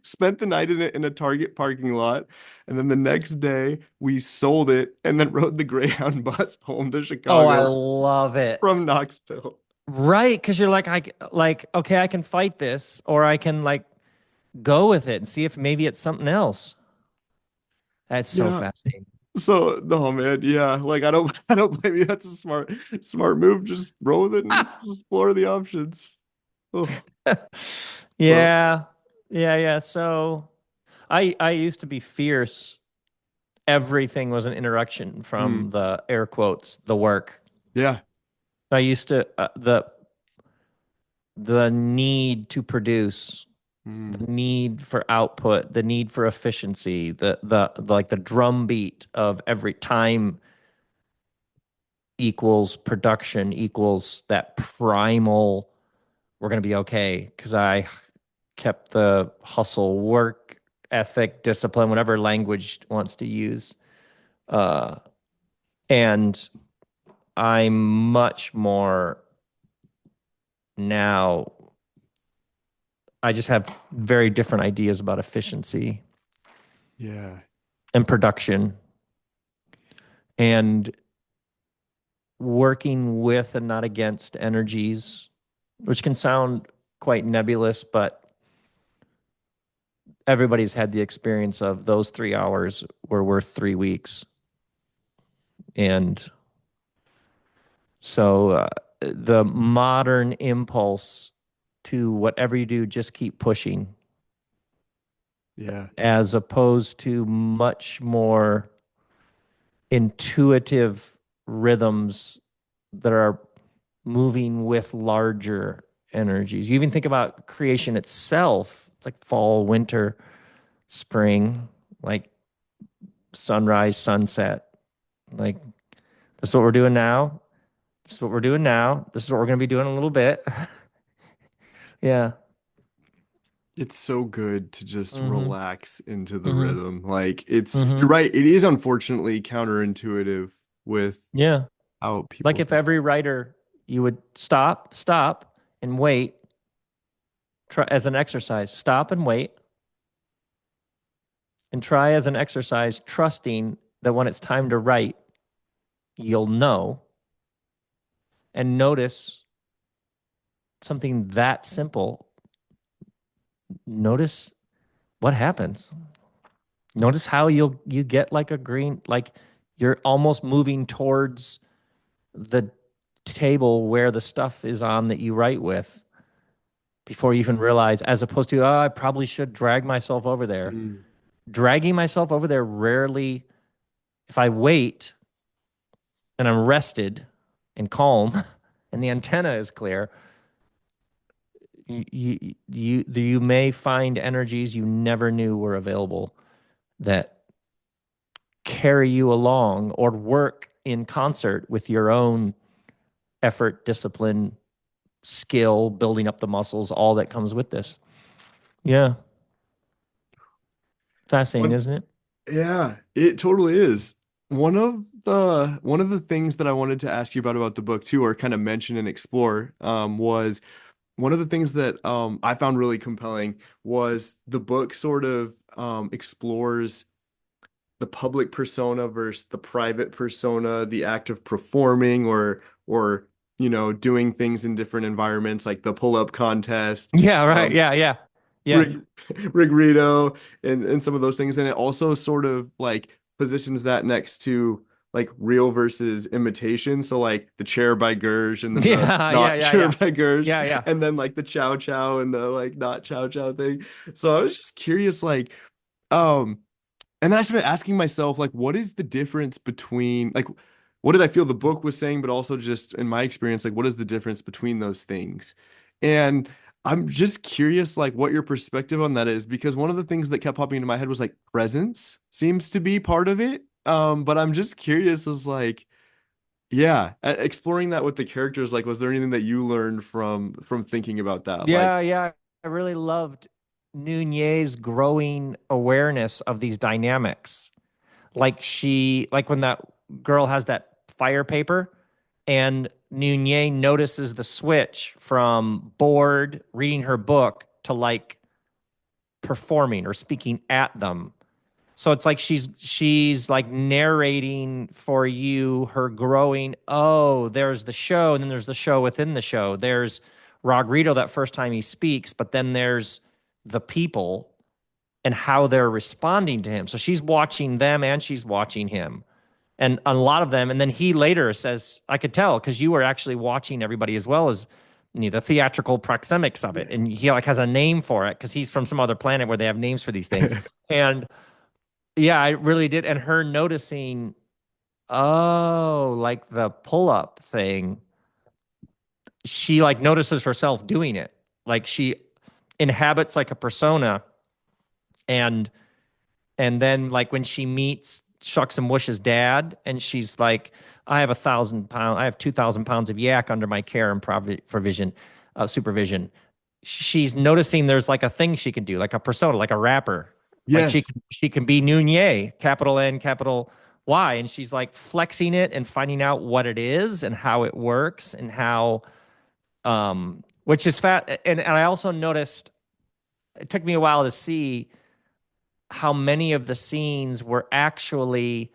spent the night in a Target parking lot and then the next day we sold it and then rode the Greyhound bus home to Oh, I Chicago love from it. Knoxville. Right, because you're like, okay, I can fight this, or I can like go with it and see if maybe it's something else. That's so Yeah. fascinating. So no man, yeah. Like I don't blame you. That's a smart move. Just roll with it and just explore the options. Oh, so Yeah. Yeah, yeah. So I used to be fierce. Everything was an interruption from mm, the air quotes, the work. yeah. I used to the need to produce, Mm, the need for output, the need for efficiency, the like the drumbeat of every time equals production equals that primal we're going to be okay because I kept the hustle, work ethic, discipline, whatever language wants to use. Uh, and I'm much more now. I just have very different ideas about efficiency yeah. and production and working with and not against energies, which can sound quite nebulous, but everybody's had the experience of those 3 hours were worth 3 weeks. And so the modern impulse to whatever you do, just keep pushing, Yeah. as opposed to much more intuitive rhythms that are moving with larger energies. You even think about creation itself. It's like fall, winter, spring, like sunrise, sunset. Like this is what we're doing now. This is what we're doing now. This is what we're going to be doing in a little bit. Yeah. It's so good to just Mm-hmm. relax into the Mm-hmm. rhythm. Like Mm-hmm. you're right, it is unfortunately counterintuitive with Yeah. how Like people if think. every writer you would stop, and wait, try as an exercise, stop and wait, and try as an exercise, trusting that when it's time to write, you'll know and notice something that simple. Notice what happens. Notice how you get like a green, like you're almost moving towards the table where the stuff is on that you write with before you even realize, as opposed to, oh, I probably should drag myself over there. Mm, Dragging myself over there rarely, if I wait and I'm rested and calm and the antenna is clear, you may find energies you never knew were available that carry you along or work in concert with your own effort, discipline, skill, building up the muscles, all that comes with this. Yeah. Fascinating, one, isn't it? yeah, it totally is. One of the things that I wanted to ask you about the book too, or kind of mention and explore, was one of the things that I found really compelling was the book sort of explores the public persona versus the private persona, the act of performing or doing things in different environments like the pull-up contest, Yeah, right. um, Yeah, yeah. Yeah. Rigredo and some of those things. And it also sort of like positions that next to like real versus imitation. So like the chair by Gersh and then the Yeah, yeah, not yeah, chair yeah. by Gersh Yeah, yeah. and then like the chow chow and the like not chow chow thing. So I was just curious, like, um, and then I started asking myself, like, what is the difference between, like, what did I feel the book was saying, but also just in my experience, like, what is the difference between those things? And I'm just curious, like, what your perspective on that is, because one of the things that kept popping into my head was like presence seems to be part of it. But I'm just curious, is like, Yeah, exploring that with the characters, like, was there anything that you learned from thinking about that? Like, Yeah, yeah. I really loved Nunez growing awareness of these dynamics. Like when that girl has that fire paper and Nunez notices the switch from bored reading her book to like performing or speaking at them. So it's like she's like narrating for you her growing. Oh, there's the show, and then there's the show within the show. There's Rogrito that first time he speaks, but then there's the people and how they're responding to him. So she's watching them and she's watching him. And a lot of them, and then he later says, I could tell because you were actually watching everybody as well as the theatrical proxemics of it. And he like has a name for it because he's from some other planet where they have names for these things. And yeah, I really did. And her noticing, oh, like the pull up thing, she like notices herself doing it. Like she inhabits like a persona and then like when she meets Shucks and Woosh's dad, and she's like, I have 1,000 pounds, I have 2,000 pounds of yak under my care and provision, supervision. She's noticing there's like a thing she can do, like a persona, like a rapper. Like yes, she can be Nunez, capital N, capital Y, and she's like flexing it and finding out what it is and how it works and how, which is fat. And I also noticed it took me a while to see how many of the scenes were actually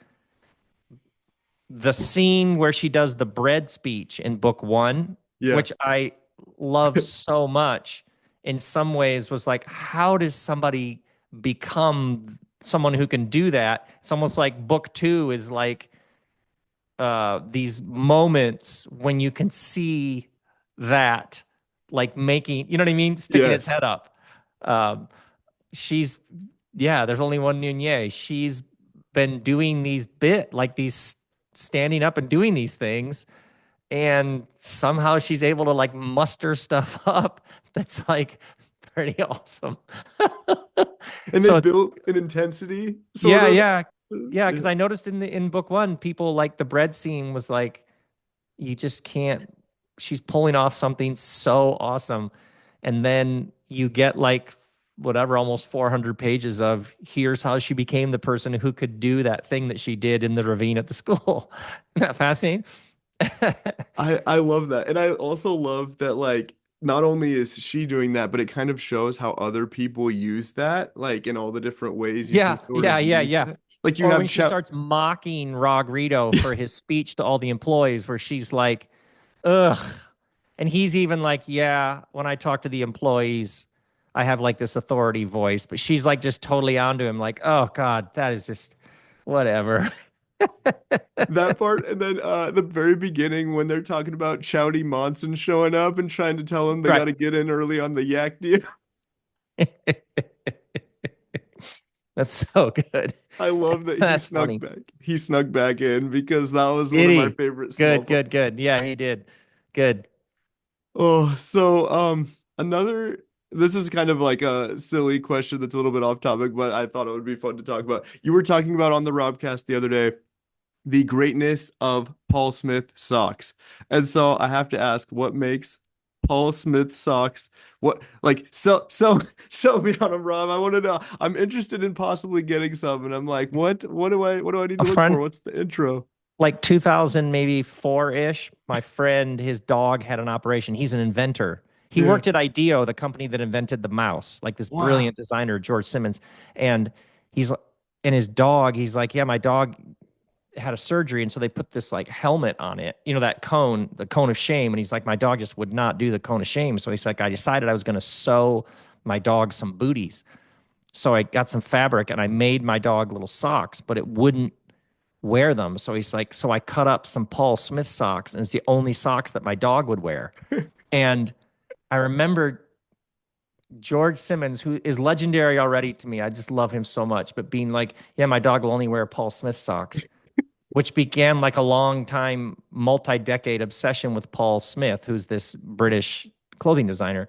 the scene where she does the bread speech in book one, yeah, which I love so much. In some ways, was like, how does somebody become someone who can do that? It's almost like book two is like these moments when you can see that, like making, you know what I mean, sticking yeah. its head up. Um, she's yeah, there's only one Nunez. She's been doing these standing up and doing these things, and somehow she's able to like muster stuff up that's like pretty awesome. And they So built an intensity, sort yeah, of. yeah, yeah. Yeah. Because I noticed in book one, people like the bread scene was like you just can't. She's pulling off something so awesome, and then you get like whatever almost 400 pages of here's how she became the person who could do that thing that she did in the ravine at the school. Isn't that fascinating? I love that. And I also love that, like, not only is she doing that, but it kind of shows how other people use that, like in all the different ways you can Yeah, sort yeah, of yeah, use yeah. that. Like you Or have when she chat. starts mocking Rogrito for his speech to all the employees, where she's like, ugh. And he's even like, yeah, when I talk to the employees, I have like this authority voice. But she's like just totally onto him, like, oh God, that is just whatever. That part, and then the very beginning when they're talking about Chowdy Monson showing up and trying to tell him they got Right. to get in early on the yak deal. That's so good. I love that he That's snuck funny. back. He snuck back in because that was one Did of my he? favorite small Good, parts. good, good. Yeah, he did. Good. Oh, so another this is kind of like a silly question that's a little bit off topic, but I thought it would be fun to talk about. You were talking about on the Robcast the other day the greatness of Paul Smith socks. And so I have to ask, what makes Paul Smith socks? What like sell me on them, Rob. I want to know. I'm interested in possibly getting some, and I'm like, what do I need A to look for? friend, What's the intro? like 2000, maybe four-ish, my friend, his dog had an operation. He's an inventor. He Yeah. worked at IDEO, the company that invented the mouse, like this Wow. brilliant designer, George Simmons. And he's and his dog, he's like, yeah, my dog had a surgery, and so they put this like helmet on it, that cone, the cone of shame. And he's like, my dog just would not do the cone of shame. So he's like, I decided I was going to sew my dog some booties. So I got some fabric and I made my dog little socks, but it wouldn't wear them. So he's like, so I cut up some Paul Smith socks, and it's the only socks that my dog would wear. And I remember George Simmons, who is legendary already to me. I just love him so much, but being like, yeah, my dog will only wear Paul Smith socks, which began like a long time, multi-decade obsession with Paul Smith, who's this British clothing designer.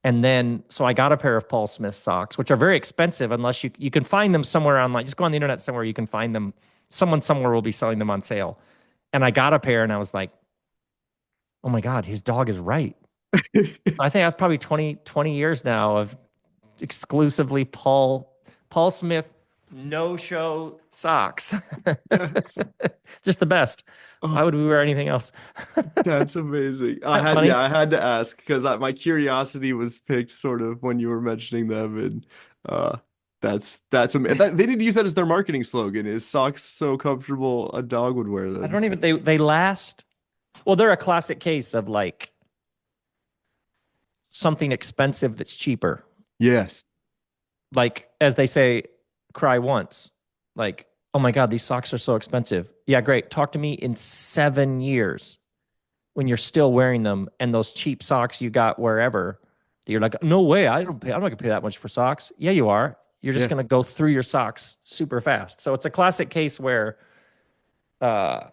And then, so I got a pair of Paul Smith socks, which are very expensive unless you can find them somewhere online. Just go on the internet somewhere, you can find them. Someone somewhere will be selling them on sale. And I got a pair and I was like, oh my God, his dog is right. I think I've probably 20 years now of exclusively Paul Smith no show socks. Yes. Just the best. Why Oh, would we wear anything else? that's amazing. That funny? I had to ask because my curiosity was piqued sort of when you were mentioning them, and uh, they did use that as their marketing slogan: "Is socks so comfortable a dog would wear I them." don't even they last. Well, they're a classic case of like something expensive that's cheaper. Yes. Like as they say, cry once. Like, oh my God, these socks are so expensive. Yeah, great. Talk to me in 7 years when you're still wearing them and those cheap socks you got wherever. You're like, no way, I don't pay. I'm not gonna pay that much for socks. Yeah, you are. You're just Yeah. gonna go through your socks super fast. So it's a classic case where uh,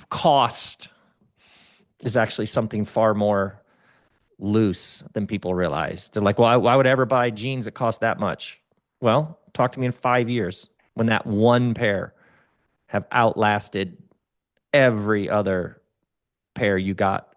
cost is actually something far more loose than people realize. They're like, well, why would I ever buy jeans that cost that much? Well, talk to me in 5 years when that one pair have outlasted every other pair you got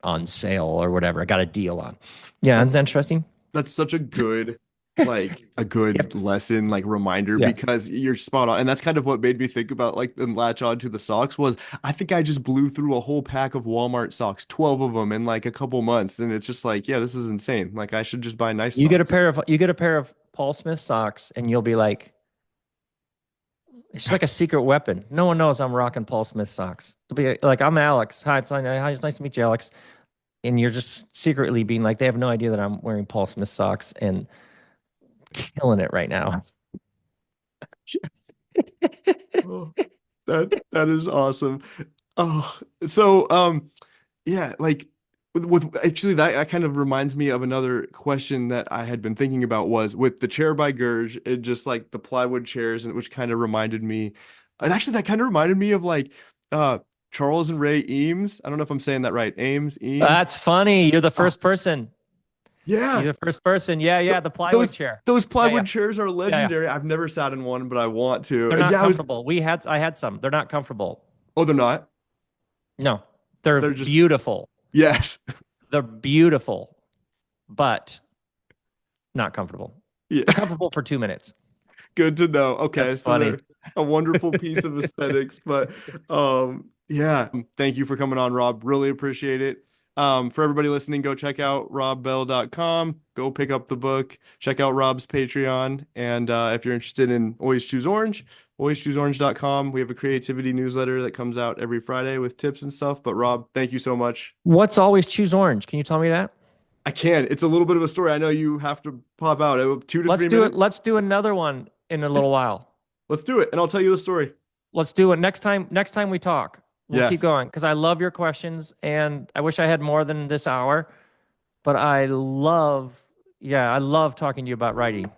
on sale or whatever. I got a deal on. Yeah, isn't that That's interesting? That's such a good, like a good Yep. lesson, like reminder, Yeah. because you're spot on. And that's kind of what made me think about like and latch on to the socks was I think I just blew through a whole pack of Walmart socks, 12 of them in like a couple months. And it's just like, yeah, this is insane. Like I should just buy nice socks. You get a pair of Paul Smith socks and you'll be like, it's like a secret weapon. No one knows I'm rocking Paul Smith socks. It'll be like, I'm Alex. Hi, it's nice to meet you, Alex. And you're just secretly being like, they have no idea that I'm wearing Paul Smith socks and killing it right now. Oh, that is awesome. Oh, so yeah, like with actually that kind of reminds me of another question that I had been thinking about was with the chair by Gurge and just like the plywood chairs, and which kind of reminded me, and actually that kind of reminded me of like uh Charles and Ray Eames. I don't know if I'm saying that right. Eames. That's funny. You're the Oh, first person. yeah. You're the first person. Yeah, Th yeah. The plywood those chair. those Yeah, yeah, plywood chairs are yeah, yeah. legendary. I've never sat in one, but I want to. They're And not yeah, comfortable. I had some. They're not comfortable. oh, they're not. No, they're They're just beautiful. yes. They're beautiful, but not comfortable. Yeah. They're comfortable for 2 minutes. Good to know. Okay, That's so funny. they're a wonderful piece of aesthetics, but yeah, thank you for coming on, Rob. Really appreciate it. For everybody listening, go check out robbell.com. Go pick up the book. Check out Rob's Patreon. And if you're interested in Always Choose Orange, alwayschooseorange.com. We have a creativity newsletter that comes out every Friday with tips and stuff. But Rob, thank you so much. What's always choose orange? Can you tell me that? I can. It's a little bit of a story. I know you have to pop out. 2 to Let's 3 do it. minutes. Let's do another one in a little while. Let's do it, and I'll tell you the story. Let's do it next time. Next time we talk, we'll keep Yes. going because I love your questions and I wish I had more than this hour, but I love talking to you about writing.